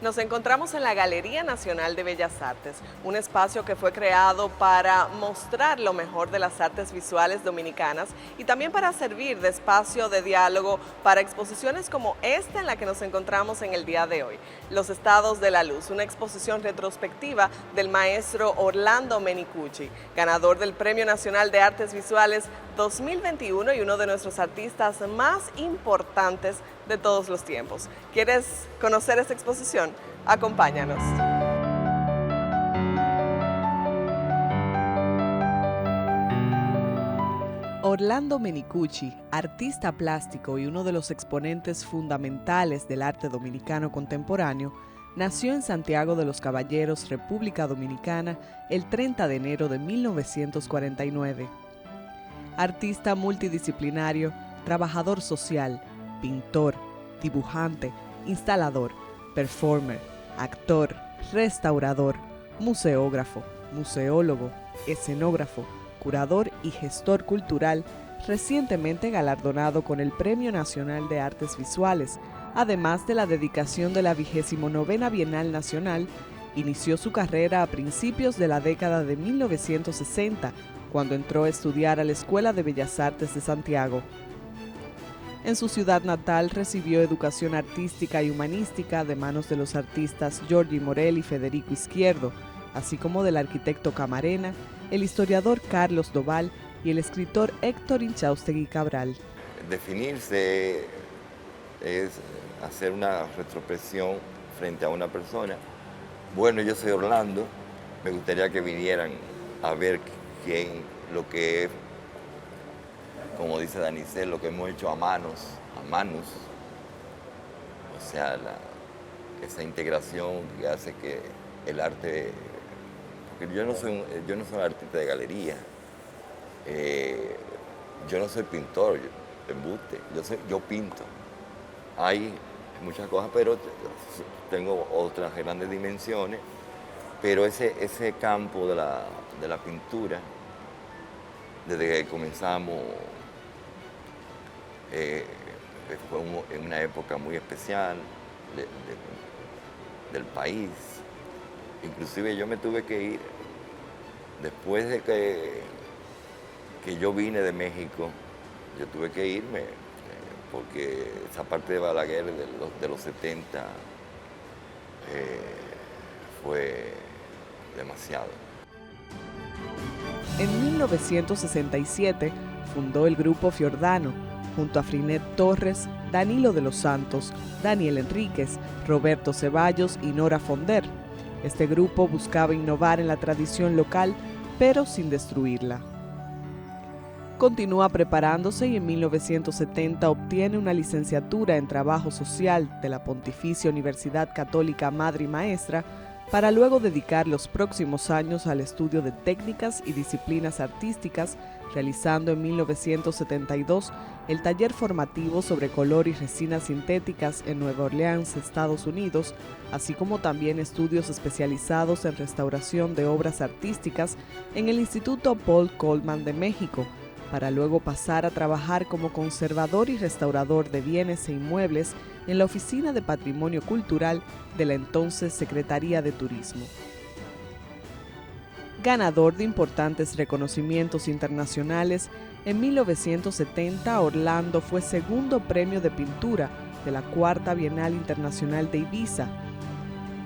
Nos encontramos en la Galería Nacional de Bellas Artes, un espacio que fue creado para mostrar lo mejor de las artes visuales dominicanas y también para servir de espacio de diálogo para exposiciones como esta en la que nos encontramos en el día de hoy, Los Estados de la Luz, una exposición retrospectiva del maestro Orlando Menicucci, ganador del Premio Nacional de Artes Visuales 2021 y uno de nuestros artistas más importantes de todos los tiempos. ¿Quieres conocer esta exposición? Acompáñanos. Orlando Menicucci, artista plástico y uno de los exponentes fundamentales del arte dominicano contemporáneo, nació en Santiago de los Caballeros, República Dominicana, el 30 de enero de 1949. Artista multidisciplinario, trabajador social, pintor, dibujante, instalador, performer, actor, restaurador, museógrafo, museólogo, escenógrafo, curador y gestor cultural, recientemente galardonado con el Premio Nacional de Artes Visuales, además de la dedicación de la 29ª Bienal Nacional. Inició su carrera a principios de la década de 1960, cuando entró a estudiar a la Escuela de Bellas Artes de Santiago. En su ciudad natal recibió educación artística y humanística de manos de los artistas Giorgi Morel y Federico Izquierdo, así como del arquitecto Camarena, el historiador Carlos Doval y el escritor Héctor Inchaustegui Cabral. Definirse es hacer una retrospección frente a una persona. Bueno, yo soy Orlando, me gustaría que vinieran a ver lo que es, como dice Danicel, lo que hemos hecho a manos, o sea, esa integración que hace que el arte, porque yo no soy artista de galería, yo no soy pintor, yo pinto. Hay muchas cosas, pero tengo otras grandes dimensiones, pero ese campo de la pintura, desde que comenzamos, fue en una época muy especial del país. Inclusive yo me tuve que ir, después de que yo vine de México, yo tuve que irme, porque esa parte de Balaguer de los 70 fue demasiado. En 1967 fundó el grupo Fiordano, junto a Frinet Torres, Danilo de los Santos, Daniel Enríquez, Roberto Ceballos y Nora Fonder. Este grupo buscaba innovar en la tradición local, pero sin destruirla. Continúa preparándose y en 1970 obtiene una licenciatura en Trabajo Social de la Pontificia Universidad Católica Madre y Maestra, para luego dedicar los próximos años al estudio de técnicas y disciplinas artísticas, realizando en 1972 el taller formativo sobre color y resinas sintéticas en Nueva Orleans, Estados Unidos, así como también estudios especializados en restauración de obras artísticas en el Instituto Paul Coleman de México, para luego pasar a trabajar como conservador y restaurador de bienes e inmuebles en la Oficina de Patrimonio Cultural de la entonces Secretaría de Turismo. Ganador de importantes reconocimientos internacionales, en 1970 Orlando fue segundo premio de pintura de la Cuarta Bienal Internacional de Ibiza.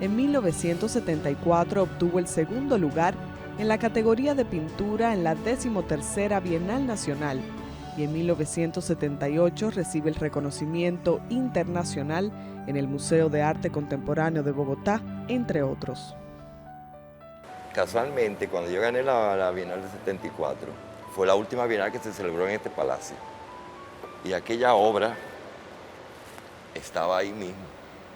En 1974 obtuvo el segundo lugar en la categoría de pintura en la 13ª Bienal Nacional y en 1978 recibe el reconocimiento internacional en el Museo de Arte Contemporáneo de Bogotá, entre otros. Casualmente, cuando yo gané la Bienal de 74, fue la última Bienal que se celebró en este palacio. Y aquella obra estaba ahí mismo.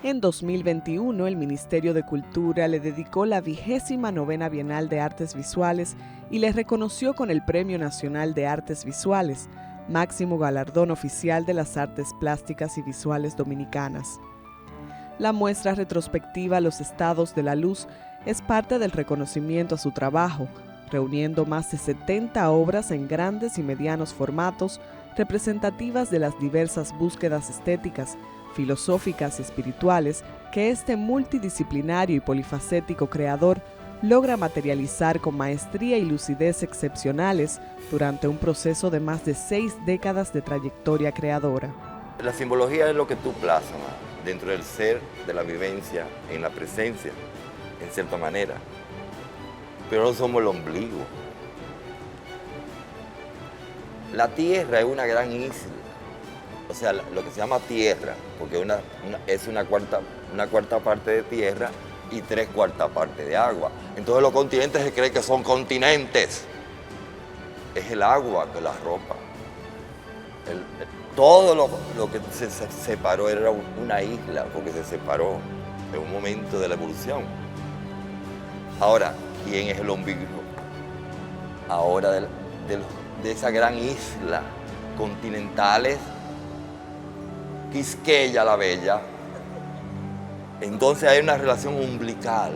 En 2021, el Ministerio de Cultura le dedicó la 29ª Bienal de Artes Visuales y le reconoció con el Premio Nacional de Artes Visuales, máximo galardón oficial de las artes plásticas y visuales dominicanas. La muestra retrospectiva Los Estados de la Luz es parte del reconocimiento a su trabajo, reuniendo más de 70 obras en grandes y medianos formatos, representativas de las diversas búsquedas estéticas, filosóficas y espirituales que este multidisciplinario y polifacético creador logra materializar con maestría y lucidez excepcionales durante un proceso de más de 6 décadas de trayectoria creadora. La simbología es lo que tú plasmas dentro del ser, de la vivencia, en la presencia, en cierta manera. Pero no somos el ombligo. La Tierra es una gran isla. O sea, lo que se llama Tierra, porque es una cuarta parte de tierra y 3/4 partes de agua. Entonces los continentes se cree que son continentes. Es el agua que la ropa. Todo lo que se separó era una isla, porque se separó en un momento de la evolución. Ahora, ¿quién es el ombligo? Ahora de esa gran isla continentales, Quisqueya la Bella. Entonces hay una relación umbilical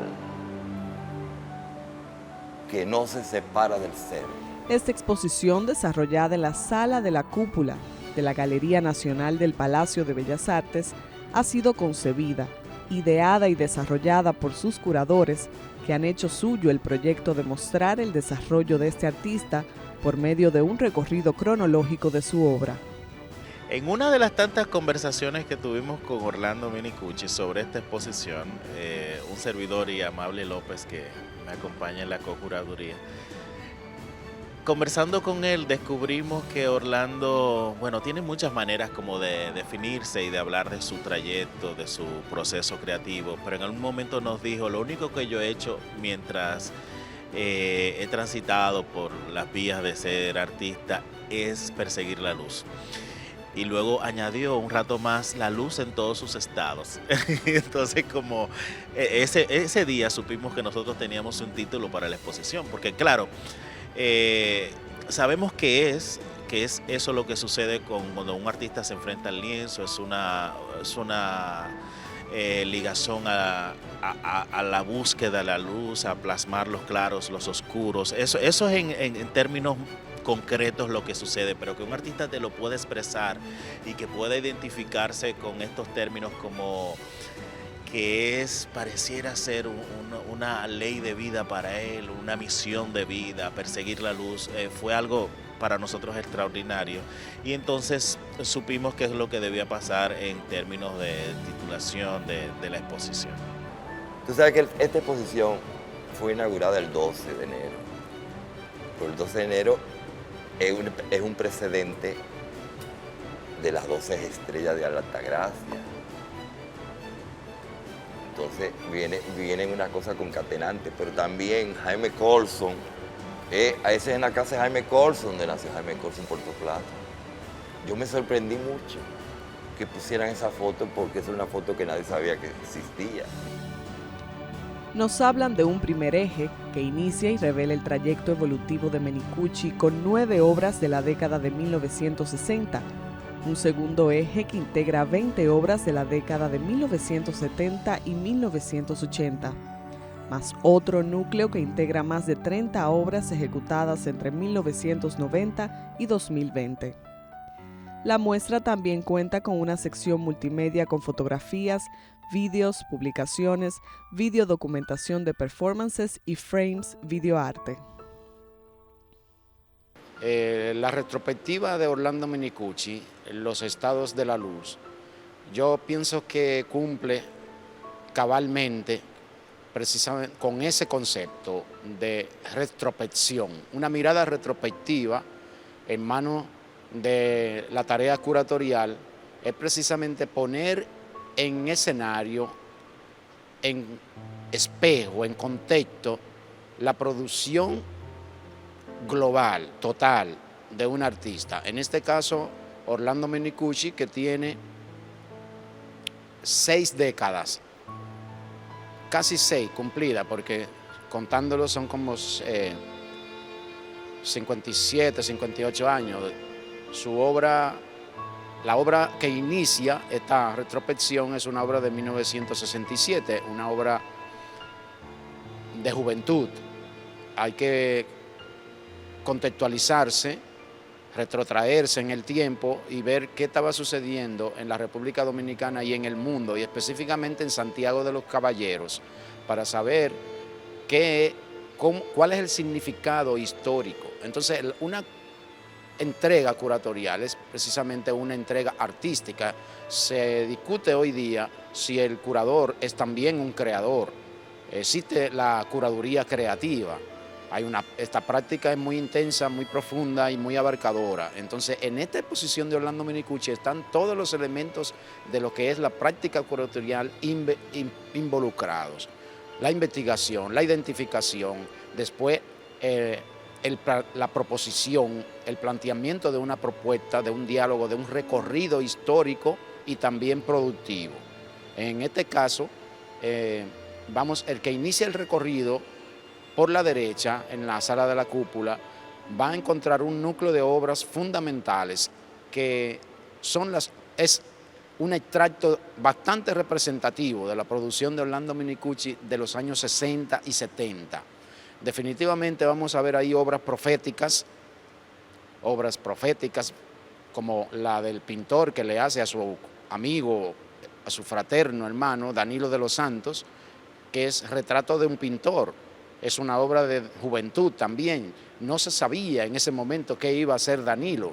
que no se separa del ser. Esta exposición, desarrollada en la sala de la cúpula de la Galería Nacional del Palacio de Bellas Artes, ha sido concebida, ideada y desarrollada por sus curadores, que han hecho suyo el proyecto de mostrar el desarrollo de este artista por medio de un recorrido cronológico de su obra. En una de las tantas conversaciones que tuvimos con Orlando Minicucci sobre esta exposición, un servidor y Amable López, que me acompaña en la co-curaduría, conversando con él descubrimos que Orlando, tiene muchas maneras como de definirse y de hablar de su trayecto, de su proceso creativo, pero en algún momento nos dijo: lo único que yo he hecho mientras he transitado por las vías de ser artista es perseguir la luz. Y luego añadió un rato más la luz en todos sus estados. Entonces, como ese día supimos que nosotros teníamos un título para la exposición, porque claro, sabemos que es eso lo que sucede cuando un artista se enfrenta al lienzo. Es una ligazón a la búsqueda de la luz, a plasmar los claros, los oscuros. Eso es en términos concretos lo que sucede, pero que un artista te lo pueda expresar y que pueda identificarse con estos términos como que pareciera ser una ley de vida para él, una misión de vida, perseguir la luz, fue algo para nosotros extraordinario. Y entonces supimos qué es lo que debía pasar en términos de titulación de la exposición. Tú sabes que esta exposición fue inaugurada el 12 de enero. Pero el 12 de enero es un precedente de las 12 estrellas de Altagracia. Entonces viene una cosa concatenante, pero también Jaime Colson, esa es en la casa de Jaime Colson, donde nació Jaime Colson en Puerto Plata. Yo me sorprendí mucho que pusieran esa foto, porque es una foto que nadie sabía que existía. Nos hablan de un primer eje que inicia y revela el trayecto evolutivo de Menicucci con 9 obras de la década de 1960, un segundo eje que integra 20 obras de la década de 1970 y 1980, más otro núcleo que integra más de 30 obras ejecutadas entre 1990 y 2020. La muestra también cuenta con una sección multimedia con fotografías, vídeos, publicaciones, videodocumentación de performances y frames videoarte. La retrospectiva de Orlando Minicucci, Los estados de la luz, yo pienso que cumple cabalmente precisamente con ese concepto de retrospección, una mirada retrospectiva en manos de la tarea curatorial, es precisamente poner en escenario, en espejo, en contexto, la producción global, total, de un artista. En este caso, Orlando Minicucci, que tiene 6 décadas, casi 6 cumplidas, porque contándolo son como 57, 58 años. Su obra, la obra que inicia esta retrospección es una obra de 1967, una obra de juventud. Hay que contextualizarse, retrotraerse en el tiempo y ver qué estaba sucediendo en la República Dominicana y en el mundo, y específicamente en Santiago de los Caballeros, para saber cuál es el significado histórico. Entonces, una entrega curatorial es precisamente una entrega artística. Se discute hoy día si el curador es también un creador. Existe la curaduría creativa. Esta práctica es muy intensa, muy profunda y muy abarcadora. Entonces, en esta exposición de Orlando Minicucci están todos los elementos de lo que es la práctica curatorial involucrados. La investigación, la identificación, después la proposición, el planteamiento de una propuesta, de un diálogo, de un recorrido histórico y también productivo. En este caso, el que inicia el recorrido por la derecha, en la sala de la cúpula, va a encontrar un núcleo de obras fundamentales que es un extracto bastante representativo de la producción de Orlando Minicucci de los años 60 y 70. Definitivamente vamos a ver ahí obras proféticas como la del pintor que le hace a su amigo, a su fraterno hermano, Danilo de los Santos, que es Retrato de un pintor. Es una obra de juventud también. No se sabía en ese momento qué iba a hacer Danilo.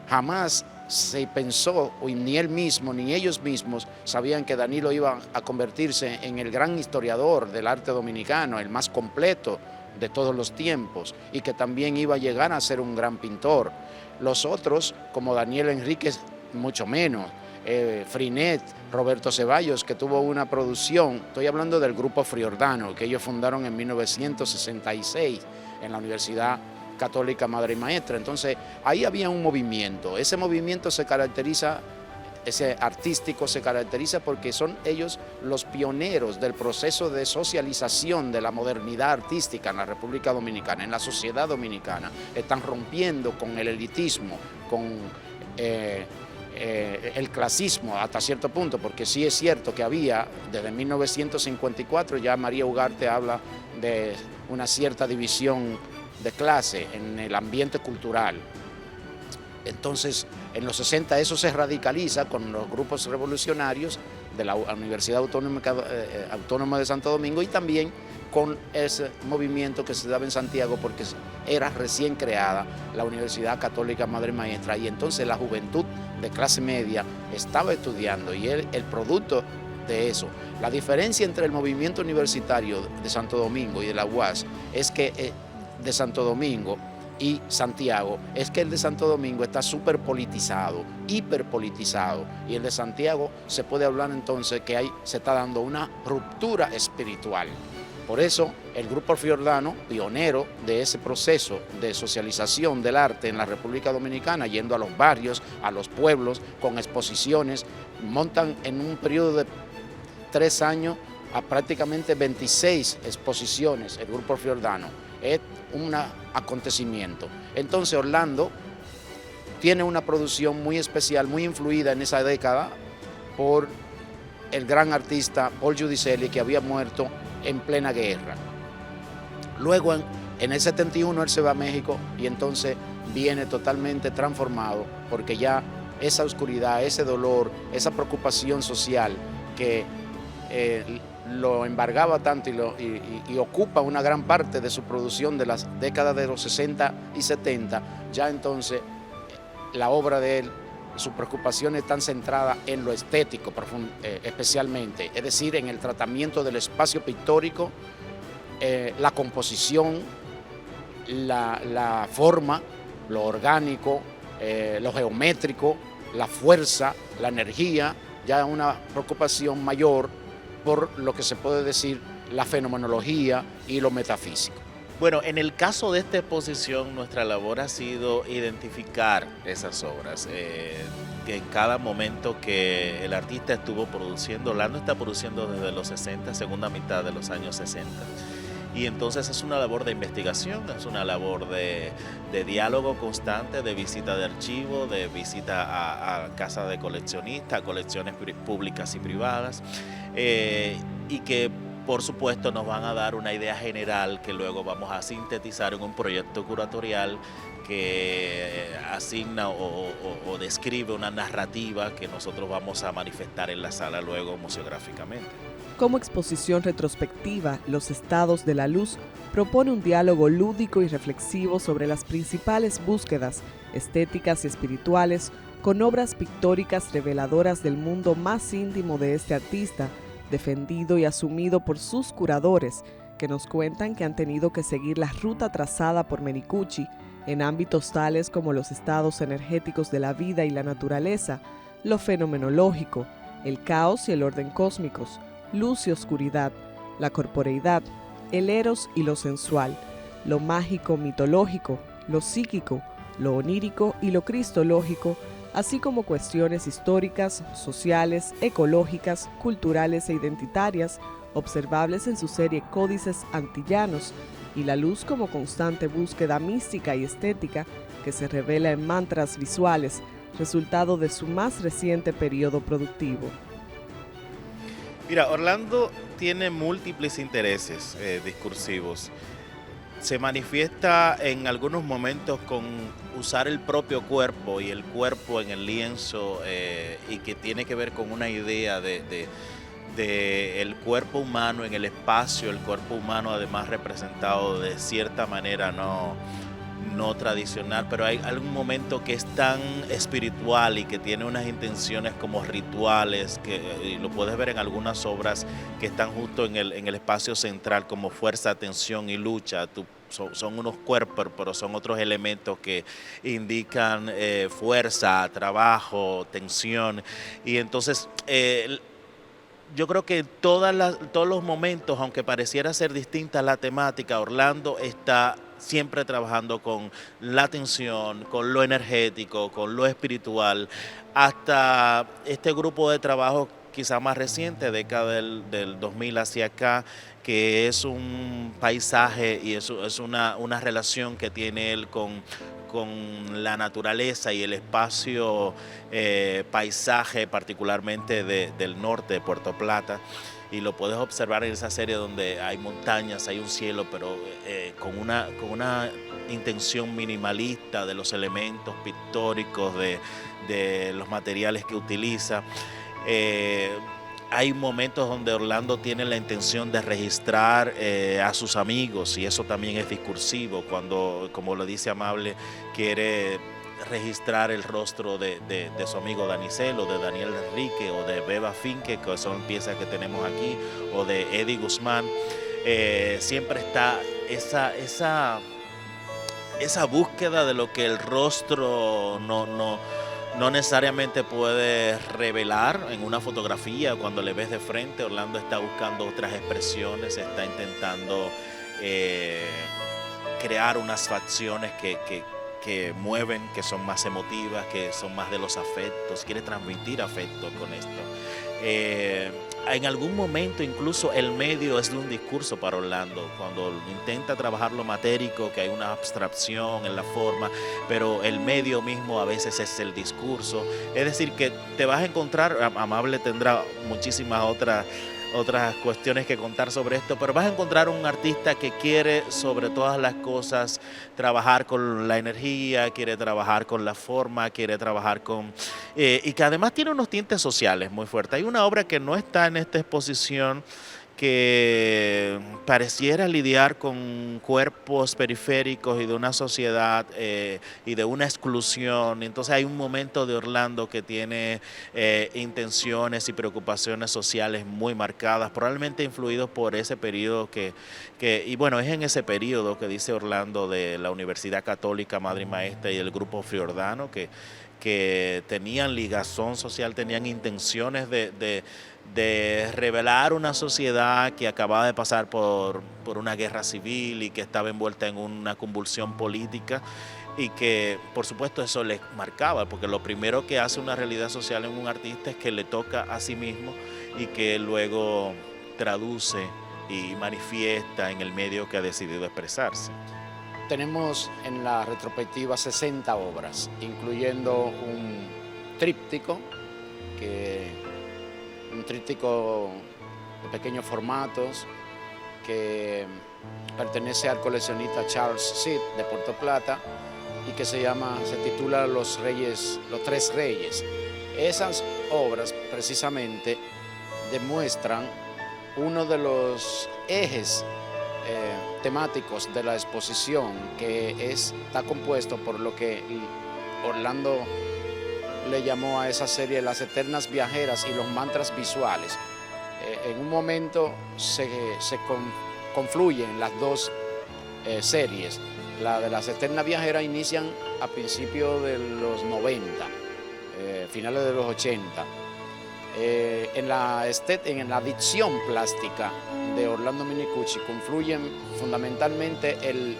Jamás se pensó, ni él mismo, ni ellos mismos sabían que Danilo iba a convertirse en el gran historiador del arte dominicano, el más completo de todos los tiempos, y que también iba a llegar a ser un gran pintor. Los otros, como Daniel Enríquez, mucho menos. Frinet, Roberto Ceballos, que tuvo una producción, estoy hablando del grupo Friordano, que ellos fundaron en 1966 en la Universidad Católica Madre y Maestra. Entonces, ahí había un movimiento. Ese movimiento ese artístico se caracteriza porque son ellos los pioneros del proceso de socialización de la modernidad artística en la República Dominicana, en la sociedad dominicana. Están rompiendo con el elitismo, con el clasismo hasta cierto punto, porque sí es cierto que había, desde 1954 ya María Ugarte habla de una cierta división de clase en el ambiente cultural. Entonces, en los 60 eso se radicaliza con los grupos revolucionarios de la Universidad Autónoma de Santo Domingo y también con ese movimiento que se daba en Santiago porque era recién creada la Universidad Católica Madre y Maestra, y entonces la juventud de clase media estaba estudiando y el producto de eso. La diferencia entre el movimiento universitario de Santo Domingo y de la UAS es que de Santo Domingo y Santiago es que el de Santo Domingo está súper politizado, hiperpolitizado, y el de Santiago se puede hablar entonces que se está dando una ruptura espiritual. Por eso el Grupo Friordano, pionero de ese proceso de socialización del arte en la República Dominicana, yendo a los barrios, a los pueblos, con exposiciones, montan en un periodo de 3 años a prácticamente 26 exposiciones el Grupo Friordano. Es un acontecimiento. Entonces Orlando tiene una producción muy especial, muy influida en esa década por el gran artista Paul Giudicelli, que había muerto en plena guerra. Luego en el 71 él se va a México y entonces viene totalmente transformado, porque ya esa oscuridad, ese dolor, esa preocupación social que lo embargaba tanto y ocupa una gran parte de su producción de las décadas de los 60 y 70, ya entonces la obra de él, sus preocupaciones están centradas en lo estético especialmente, es decir, en el tratamiento del espacio pictórico, la composición, la forma, lo orgánico, lo geométrico, la fuerza, la energía, ya una preocupación mayor por lo que se puede decir la fenomenología y lo metafísico. Bueno, en el caso de esta exposición, nuestra labor ha sido identificar esas obras. Que en cada momento que el artista estuvo produciendo, Orlando está produciendo desde los 60, segunda mitad de los años 60. Y entonces es una labor de investigación, es una labor de diálogo constante, de visita de archivo, de visita a casas de coleccionistas, a colecciones públicas y privadas, y que por supuesto nos van a dar una idea general que luego vamos a sintetizar en un proyecto curatorial que asigna o describe una narrativa que nosotros vamos a manifestar en la sala luego museográficamente. Como exposición retrospectiva, Los Estados de la Luz propone un diálogo lúdico y reflexivo sobre las principales búsquedas estéticas y espirituales, con obras pictóricas reveladoras del mundo más íntimo de este artista, defendido y asumido por sus curadores, que nos cuentan que han tenido que seguir la ruta trazada por Menicucci en ámbitos tales como los estados energéticos de la vida y la naturaleza, lo fenomenológico, el caos y el orden cósmicos, luz y oscuridad, la corporeidad, el eros y lo sensual, lo mágico mitológico, lo psíquico, lo onírico y lo cristológico, así como cuestiones históricas, sociales, ecológicas, culturales e identitarias, observables en su serie Códices Antillanos, y la luz como constante búsqueda mística y estética que se revela en mantras visuales, resultado de su más reciente periodo productivo. Mira, Orlando tiene múltiples intereses discursivos. Se manifiesta en algunos momentos con usar el propio cuerpo y el cuerpo en el lienzo y que tiene que ver con una idea de el cuerpo humano en el espacio, el cuerpo humano además representado de cierta manera no tradicional, pero hay algún momento que es tan espiritual y que tiene unas intenciones como rituales, y lo puedes ver en algunas obras que están justo en el espacio central como fuerza, tensión y lucha. Son unos cuerpos, pero son otros elementos que indican fuerza, trabajo, tensión, y entonces yo creo que todos los momentos, aunque pareciera ser distinta la temática, Orlando está siempre trabajando con la tensión, con lo energético, con lo espiritual, hasta este grupo de trabajo quizá más reciente, década del 2000 hacia acá, que es un paisaje y es una relación que tiene él con la naturaleza y el espacio paisaje, particularmente del norte de Puerto Plata, y lo puedes observar en esa serie donde hay montañas, hay un cielo, pero con una intención minimalista de los elementos pictóricos, de los materiales que utiliza. Hay momentos donde Orlando tiene la intención de registrar a sus amigos, y eso también es discursivo, cuando, como lo dice Amable, quiere registrar el rostro de su amigo Danicelo, de Daniel Enrique o de Beba Finke, que son piezas que tenemos aquí, o de Eddie Guzmán. Siempre está esa búsqueda de lo que el rostro no necesariamente puede revelar en una fotografía. Cuando le ves de frente, Orlando está buscando otras expresiones, está intentando crear unas facciones que mueven, que son más emotivas, que son más de los afectos, quiere transmitir afecto con esto. En algún momento incluso el medio es de un discurso para Orlando, cuando intenta trabajar lo matérico, que hay una abstracción en la forma, pero el medio mismo a veces es el discurso. Es decir, que te vas a encontrar, Amable tendrá muchísimas otras cuestiones que contar sobre esto, pero vas a encontrar un artista que quiere sobre todas las cosas trabajar con la energía, quiere trabajar con la forma, quiere trabajar y que además tiene unos tintes sociales muy fuertes. Hay una obra que no está en esta exposición que pareciera lidiar con cuerpos periféricos y de una sociedad y de una exclusión. Entonces hay un momento de Orlando que tiene intenciones y preocupaciones sociales muy marcadas, probablemente influidos por ese periodo y bueno, es en ese periodo que dice Orlando de la Universidad Católica Madre y Maestra y el Grupo Friordano, que tenían ligazón social, tenían intenciones de revelar una sociedad que acababa de pasar por una guerra civil y que estaba envuelta en una convulsión política, y que por supuesto eso les marcaba, porque lo primero que hace una realidad social en un artista es que le toca a sí mismo y que luego traduce y manifiesta en el medio que ha decidido expresarse. Tenemos en la retrospectiva 60 obras, incluyendo un tríptico de pequeños formatos que pertenece al coleccionista Charles Seed de Puerto Plata, y que se titula Los Tres Reyes. Esas obras precisamente demuestran uno de los ejes temáticos de la exposición, que está compuesto por lo que Orlando le llamó a esa serie Las Eternas Viajeras y los Mantras Visuales. En un momento se confluyen las dos series. La de Las Eternas Viajeras inician a principios de los 90, finales de los 80. En la dicción plástica de Orlando Minicucci confluyen fundamentalmente el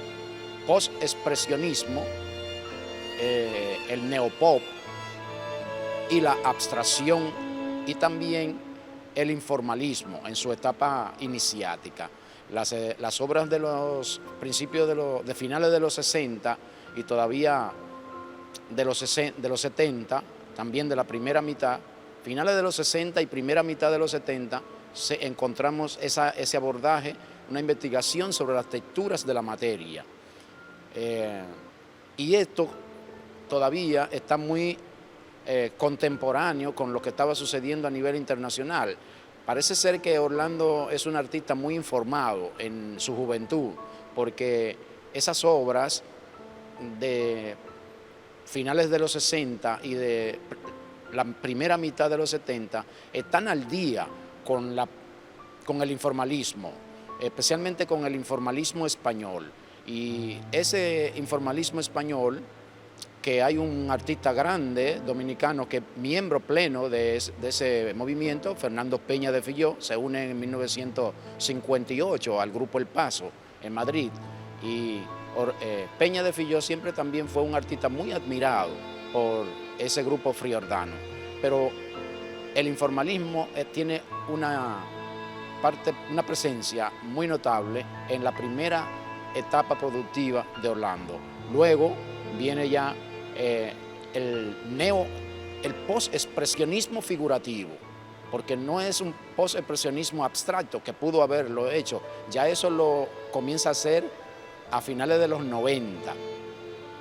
post-expresionismo, el neopop y la abstracción, y también el informalismo en su etapa iniciática. Las obras de los principios de finales de los 60 y todavía de los 70, también de la primera mitad, finales de los 60 y primera mitad de los 70, encontramos ese abordaje, una investigación sobre las texturas de la materia. Y esto todavía está muy contemporáneo con lo que estaba sucediendo a nivel internacional. Parece ser que Orlando es un artista muy informado en su juventud, porque esas obras de finales de los 60 y de la primera mitad de los 70 están al día con el informalismo, especialmente con el informalismo español. Y ese informalismo español, que hay un artista grande dominicano que es miembro pleno de ese movimiento, Fernando Peña de Filló, se une en 1958 al grupo El Paso en Madrid, y Peña de Filló siempre también fue un artista muy admirado por ese grupo friordano. Pero el informalismo tiene una presencia muy notable en la primera etapa productiva de Orlando. Luego viene ya el post-expresionismo figurativo, porque no es un post-expresionismo abstracto que pudo haberlo hecho, ya eso lo comienza a hacer a finales de los 90,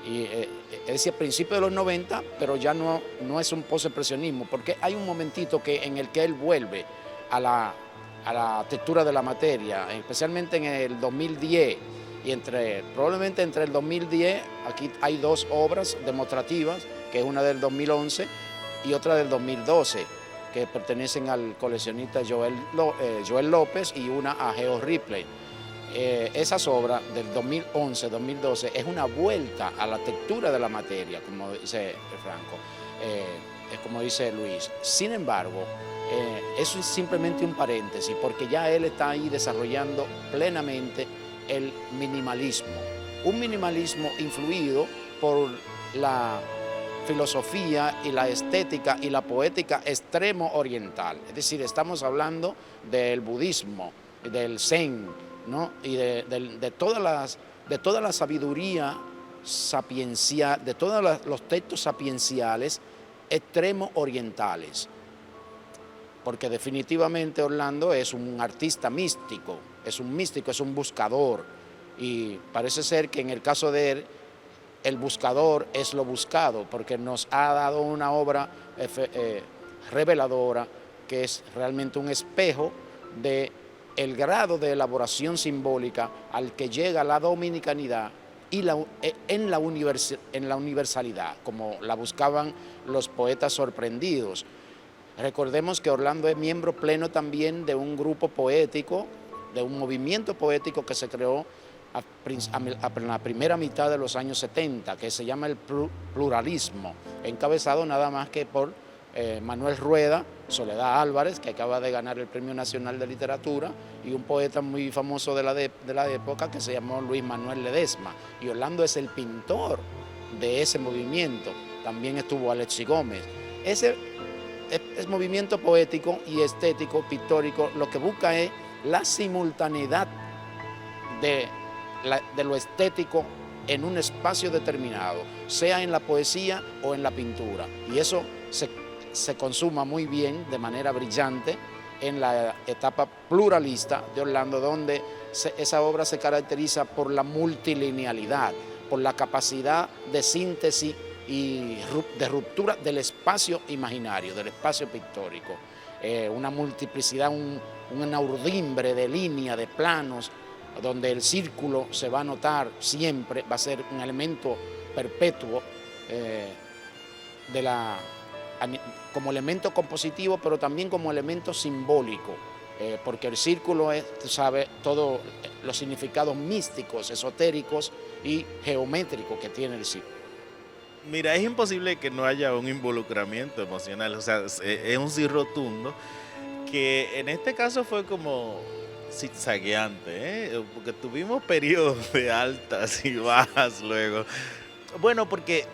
y es decir, a principios de los 90, pero ya no es un post-expresionismo, porque hay un momentito en el que él vuelve a la textura de la materia, especialmente en el 2010, y probablemente entre el 2010, aquí hay dos obras demostrativas, que es una del 2011 y otra del 2012, que pertenecen al coleccionista Joel López y una a Geo Ripley. Esas obras del 2011-2012 es una vuelta a la textura de la materia, como dice Franco, como dice Luis. Sin embargo, eso es simplemente un paréntesis, porque ya él está ahí desarrollando plenamente el minimalismo, un minimalismo influido por la filosofía y la estética y la poética extremo oriental. Es decir, estamos hablando del budismo, del zen, ¿no? Y de toda la sabiduría sapiencial, de todos los textos sapienciales extremo orientales, porque definitivamente Orlando es un artista místico, es un buscador, y parece ser que en el caso de él, el buscador es lo buscado, porque nos ha dado una obra reveladora, que es realmente un espejo del grado de elaboración simbólica al que llega la dominicanidad y en la universalidad, como la buscaban los poetas sorprendidos. Recordemos que Orlando es miembro pleno también de un grupo poético, de un movimiento poético que se creó en la primera mitad de los años 70, que se llama el pluralismo, encabezado nada más que por Manuel Rueda, Soledad Álvarez, que acaba de ganar el Premio Nacional de Literatura, y un poeta muy famoso de la época que se llamó Luis Manuel Ledesma. Y Orlando es el pintor de ese movimiento. También estuvo Alexis Gómez. Ese movimiento poético y estético, pictórico, lo que busca es la simultaneidad de lo estético en un espacio determinado, sea en la poesía o en la pintura. Y eso se consuma muy bien, de manera brillante, en la etapa pluralista de Orlando, donde esa obra se caracteriza por la multilinealidad, por la capacidad de síntesis y de ruptura del espacio imaginario, del espacio pictórico. Una multiplicidad, una urdimbre de líneas, de planos, donde el círculo se va a notar siempre, va a ser un elemento perpetuo como elemento compositivo, pero también como elemento simbólico, porque el círculo es, tú sabes, todos los significados místicos, esotéricos y geométricos que tiene el círculo. Mira, es imposible que no haya un involucramiento emocional, o sea, es un sí rotundo, que en este caso fue como zigzagueante, porque tuvimos periodos de altas y bajas luego. Bueno, porque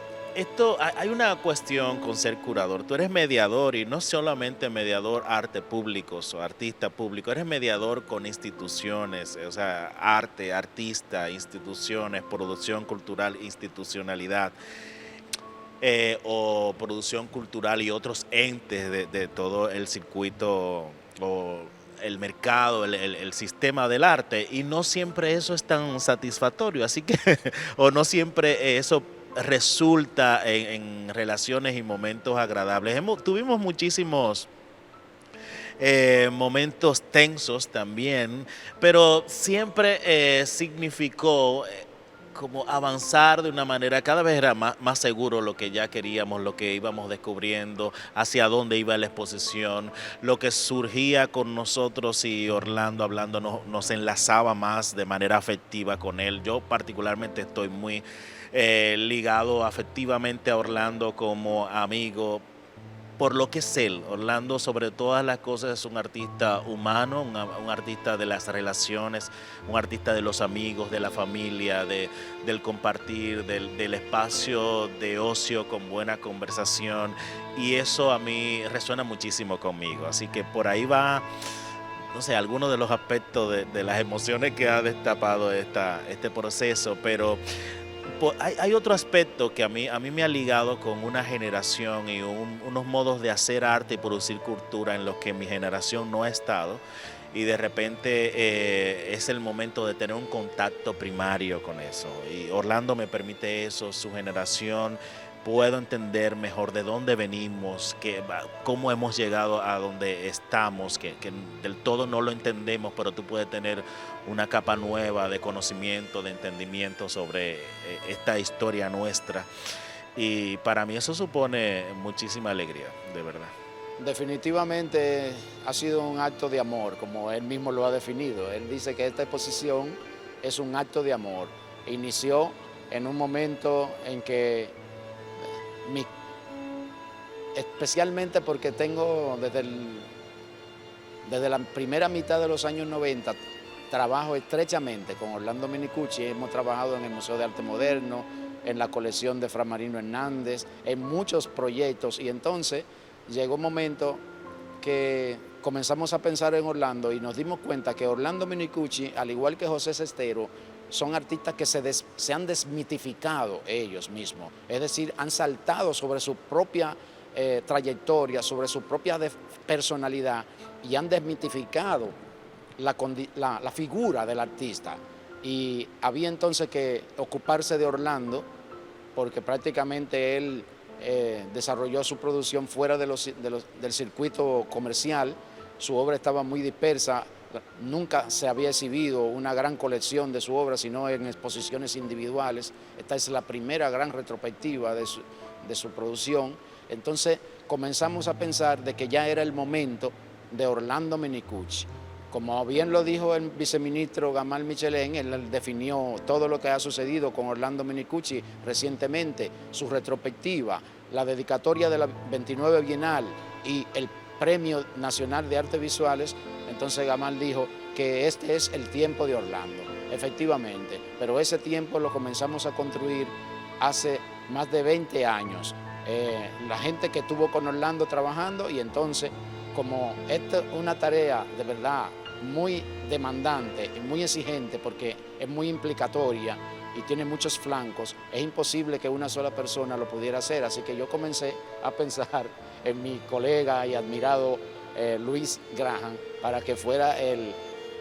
hay una cuestión con ser curador. Tú eres mediador y no solamente mediador arte públicos o artista público, eres mediador con instituciones, o sea, arte, artista, instituciones, producción cultural, institucionalidad. O producción cultural y otros entes de todo el circuito o el mercado, el sistema del arte, y no siempre eso es tan satisfactorio, así que, o no siempre eso resulta en relaciones y momentos agradables. Tuvimos muchísimos momentos tensos también, pero siempre significó como avanzar de una manera, cada vez era más seguro lo que ya queríamos, lo que íbamos descubriendo, hacia dónde iba la exposición, lo que surgía con nosotros y Orlando hablando nos enlazaba más de manera afectiva con él. Yo particularmente estoy muy ligado afectivamente a Orlando como amigo, por lo que es él. Orlando, sobre todas las cosas, es un artista humano, un artista de las relaciones, un artista de los amigos, de la familia, del compartir, del espacio de ocio con buena conversación, y eso a mí resuena muchísimo conmigo. Así que por ahí va, no sé, algunos de los aspectos de las emociones que ha destapado este proceso, pero hay otro aspecto que a mí me ha ligado con una generación y unos modos de hacer arte y producir cultura en los que mi generación no ha estado, y de repente es el momento de tener un contacto primario con eso, y Orlando me permite eso, su generación. Puedo entender mejor de dónde venimos, cómo hemos llegado a donde estamos, que del todo no lo entendemos, pero tú puedes tener una capa nueva de conocimiento, de entendimiento sobre esta historia nuestra. Y para mí eso supone muchísima alegría, de verdad. Definitivamente ha sido un acto de amor, como él mismo lo ha definido. Él dice que esta exposición es un acto de amor. Inició en un momento en que especialmente porque tengo desde la primera mitad de los años 90 trabajo estrechamente con Orlando Menicucci. Hemos trabajado en el Museo de Arte Moderno, en la colección de Fray Marino Hernández, en muchos proyectos, y entonces llegó un momento que comenzamos a pensar en Orlando y nos dimos cuenta que Orlando Menicucci, al igual que José Sestero, son artistas que se han desmitificado ellos mismos, es decir, han saltado sobre su propia trayectoria, sobre su propia personalidad, y han desmitificado la figura del artista. Y había entonces que ocuparse de Orlando, porque prácticamente él desarrolló su producción fuera del circuito comercial. Su obra estaba muy dispersa. Nunca se había exhibido una gran colección de su obra, sino en exposiciones individuales. Esta es la primera gran retrospectiva de su producción. Entonces comenzamos a pensar de que ya era el momento de Orlando Menicucci. Como bien lo dijo el viceministro Gamal Michelén, él definió todo lo que ha sucedido con Orlando Menicucci recientemente, su retrospectiva, la dedicatoria de la 29 Bienal y el Premio Nacional de Artes Visuales. Entonces Gamal dijo que este es el tiempo de Orlando, efectivamente, pero ese tiempo lo comenzamos a construir hace más de 20 años. La gente que estuvo con Orlando trabajando, y entonces, como esta es una tarea de verdad muy demandante y muy exigente, porque es muy implicatoria y tiene muchos flancos, es imposible que una sola persona lo pudiera hacer. Así que yo comencé a pensar en mi colega y admirado Luis Graham, para que fuera el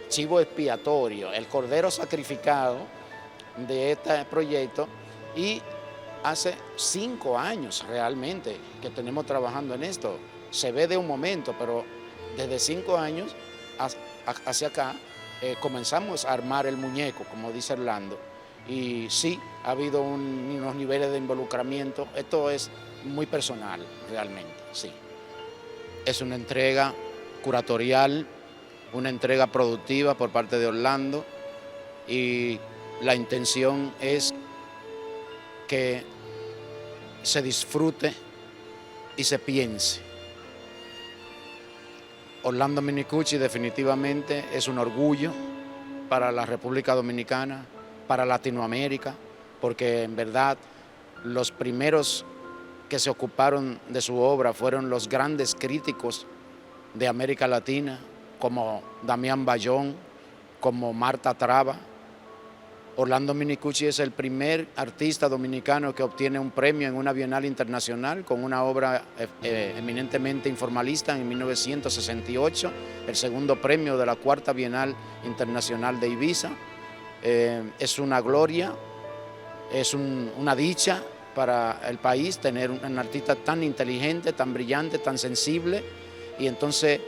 chivo expiatorio, el cordero sacrificado de este proyecto, Y hace 5 años realmente que tenemos trabajando en esto. Se ve de un momento, pero desde 5 años hacia acá comenzamos a armar el muñeco, como dice Orlando. Y sí, ha habido unos niveles de involucramiento. Esto es muy personal, realmente, sí. Es una entrega curatorial, una entrega productiva por parte de Orlando, y la intención es que se disfrute y se piense. Orlando Minicucci definitivamente es un orgullo para la República Dominicana, para Latinoamérica, porque en verdad los primeros que se ocuparon de su obra fueron los grandes críticos de América Latina, como Damián Bayón, como Marta Traba. Orlando Minicucci es el primer artista dominicano que obtiene un premio en una Bienal Internacional con una obra eminentemente informalista en 1968, el segundo premio de la 4ª Bienal Internacional de Ibiza. Es una gloria, es una dicha para el país tener un artista tan inteligente, tan brillante, tan sensible. Y entonces,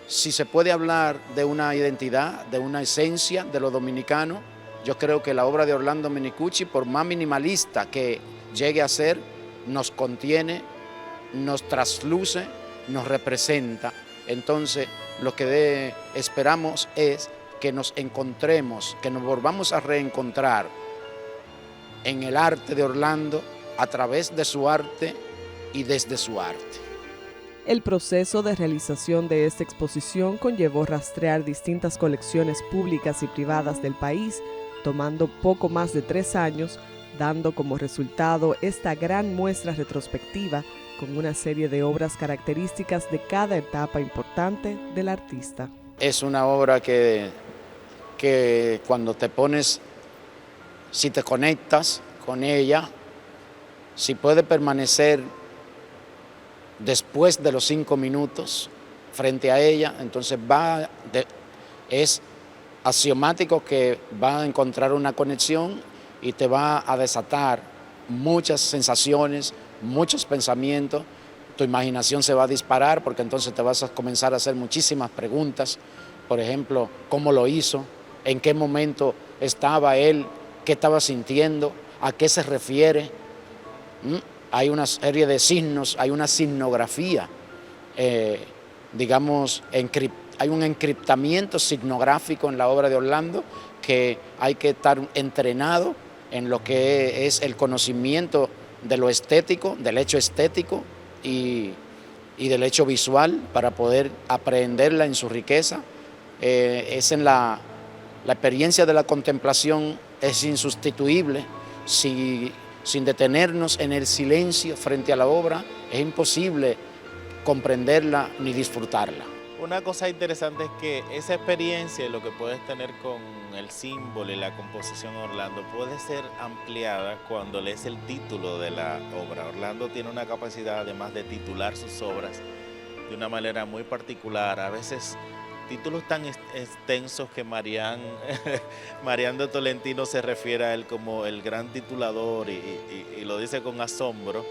si se puede hablar de una identidad, de una esencia de lo dominicano, yo creo que la obra de Orlando Minicucci, por más minimalista que llegue a ser, nos contiene, nos trasluce, nos representa. Entonces, lo que esperamos es que nos encontremos, que nos volvamos a reencontrar en el arte de Orlando a través de su arte y desde su arte. El proceso de realización de esta exposición conllevó rastrear distintas colecciones públicas y privadas del país, tomando poco más de 3 años, dando como resultado esta gran muestra retrospectiva con una serie de obras características de cada etapa importante del artista. Es una obra que cuando te pones, si te conectas con ella, si puede permanecer después de los 5 minutos frente a ella, entonces es axiomático que va a encontrar una conexión y te va a desatar muchas sensaciones, muchos pensamientos. Tu imaginación se va a disparar porque entonces te vas a comenzar a hacer muchísimas preguntas. Por ejemplo, ¿cómo lo hizo? ¿En qué momento estaba él? ¿Qué estaba sintiendo? ¿A qué se refiere? Hay una serie de signos, hay una signografía, digamos, hay un encriptamiento signográfico en la obra de Orlando que hay que estar entrenado en lo que es el conocimiento de lo estético, del hecho estético y del hecho visual para poder aprehenderla en su riqueza. La experiencia de la contemplación es insustituible. Sin detenernos en el silencio frente a la obra, es imposible comprenderla ni disfrutarla. Una cosa interesante es que esa experiencia, lo que puedes tener con el símbolo y la composición Orlando, puede ser ampliada cuando lees el título de la obra. Orlando tiene una capacidad, además de titular sus obras de una manera muy particular, a veces títulos tan extensos que Marián de Tolentino se refiere a él como el gran titulador y lo dice con asombro,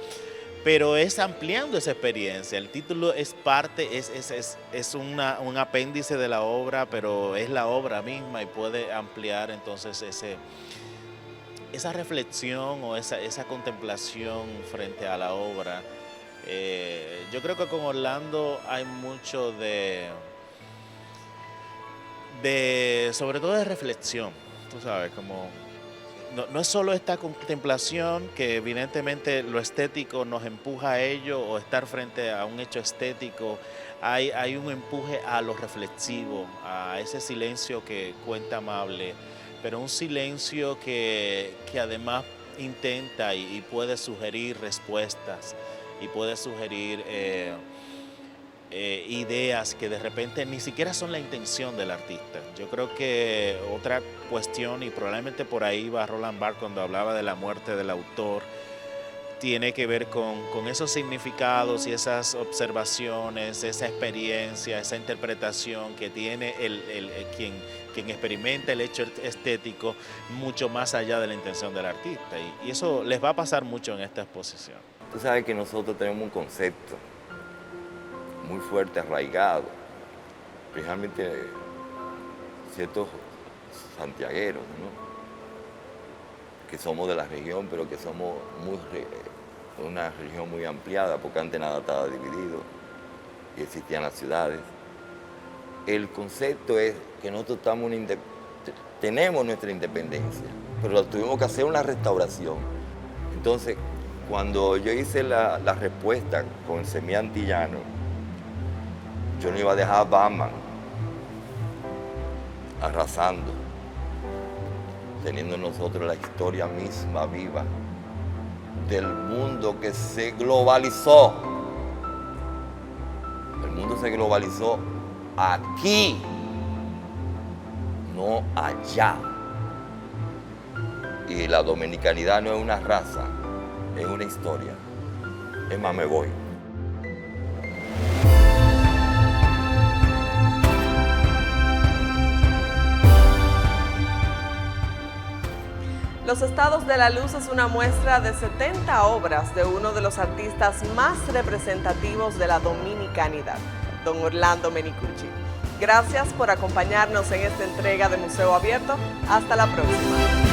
pero es ampliando esa experiencia. El título es parte, es un apéndice de la obra, pero es la obra misma y puede ampliar entonces esa reflexión o esa contemplación frente a la obra. Yo creo que con Orlando hay mucho sobre todo de reflexión, tú sabes, como no es solo esta contemplación que evidentemente lo estético nos empuja a ello o estar frente a un hecho estético, hay un empuje a lo reflexivo, a ese silencio que cuenta amable, pero un silencio que además intenta y puede sugerir respuestas y puede sugerir ideas que de repente ni siquiera son la intención del artista. Yo creo que otra cuestión, y probablemente por ahí va Roland Barthes cuando hablaba de la muerte del autor, tiene que ver con esos significados y esas observaciones, esa experiencia, esa interpretación que tiene quien experimenta el hecho estético mucho más allá de la intención del artista. Y eso les va a pasar mucho en esta exposición. Tú sabes que nosotros tenemos un concepto muy fuerte, arraigado, especialmente ciertos santiagueros, ¿no? Que somos de la región, pero que somos una región muy ampliada, porque antes nada estaba dividido y existían las ciudades. El concepto es que nosotros tenemos nuestra independencia, pero tuvimos que hacer una restauración. Entonces, cuando yo hice la respuesta con el semi-antillano, yo no iba a dejar a Batman arrasando, teniendo nosotros la historia misma viva del mundo que se globalizó. El mundo se globalizó aquí, no allá. Y la dominicanidad no es una raza, es una historia. Es más, me voy. Los Estados de la Luz es una muestra de 70 obras de uno de los artistas más representativos de la dominicanidad, don Orlando Menicucci. Gracias por acompañarnos en esta entrega de Museo Abierto. Hasta la próxima.